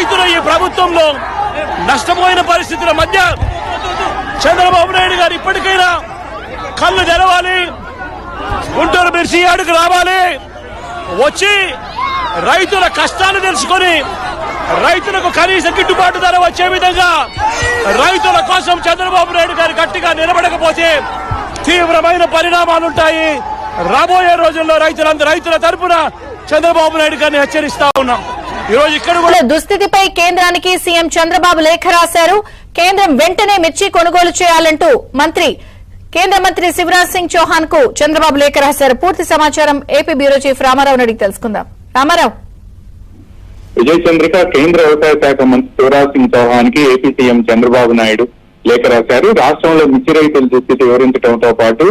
రైతుల ఈ ప్రభుత్వంలో నష్టపోయిన పరిస్థితుల మధ్య చంద్రబాబు నాయుడు గారు ఇప్పటికైనా కళ్ళు తెరవాలి, గుంటూరు మిర్చి యార్డుకు రావాలి, వచ్చి రైతుల కష్టాలు తెలుసుకొని రైతులకు కనీస గిట్టుబాటు ధర వచ్చే విధంగా రైతుల కోసం చంద్రబాబు నాయుడు గారు గట్టిగా నిలబడకపోతే తీవ్రమైన పరిణామాలుంటాయి. రాబోయే రోజుల్లో రైతుల తరపున చంద్రబాబు నాయుడు గారిని హెచ్చరిస్తా ఉన్నాం. ఈ రోజు ఇక్కడ కూడా దుస్థితిపై కేంద్రానికి సీఎం చంద్రబాబు లేఖ రాశారు. కేంద్రం వెంటనే మిర్చి కొనుగోలు చేయాలంటూ కేంద్ర మంత్రి శివరాజ్ సింగ్ చౌహాన్ కు చంద్రబాబు లేఖ రాశారు. పూర్తి సమాచారం ఏపీ బ్యూరో చీఫ్ రామారావు అడిగి తెలుసుకుందాం. రామారావు. విజయ్ చంద్రిక, కేంద్ర వ్యవసాయ శాఖ మంత్రి శివరాజ్ సింగ్ చౌహాన్ కి ఏపీ సీఎం చంద్రబాబు నాయుడు లేఖ రాశారు. రాష్ట్రంలో మిర్చి రైతుల దుస్థితి వివరించడంతో పాటు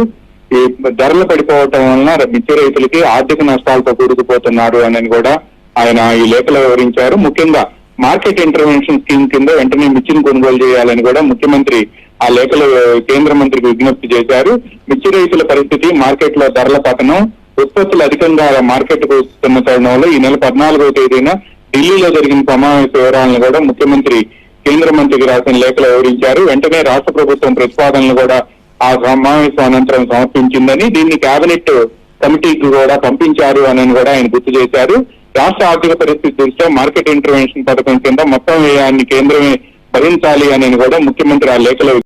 ఈ ధరలు పడిపోవటం వలన మిర్చి రైతులకి ఆర్థిక నష్టాలతో కూరుకుపోతున్నారు అని కూడా ఆయన ఈ లేఖలో వివరించారు. ముఖ్యంగా మార్కెట్ ఇంటర్వెన్షన్ స్కీమ్ కింద వెంటనే మిర్చిని కొనుగోలు చేయాలని కూడా ముఖ్యమంత్రి ఆ లేఖలో కేంద్ర మంత్రికి విజ్ఞప్తి చేశారు. మిర్చి రైతుల పరిస్థితి, మార్కెట్ లో ధరల పతనం, ఉత్పత్తులు అధికంగా మార్కెట్ కు వస్తున్న తరుణంలో ఈ నెల 14వ తేదీన ఢిల్లీలో జరిగిన సమావేశ వివరాలను కూడా ముఖ్యమంత్రి కేంద్ర మంత్రికి రాసిన లేఖలో వివరించారు. వెంటనే రాష్ట్ర ప్రభుత్వం ప్రతిపాదనలు కూడా ఆ సమావేశం అనంతరం సమర్పించిందని, దీన్ని కేబినెట్ కమిటీకి కూడా పంపించారు అని కూడా ఆయన గుర్తు చేశారు. రాష్ట్ర ఆర్థిక పరిస్థితి దృష్ట్యా మార్కెట్ ఇంటర్వెన్షన్ పథకం కింద మొత్తం వ్యయాన్ని కేంద్రమే భరించాలి అని కూడా ముఖ్యమంత్రి ఆ లేఖలో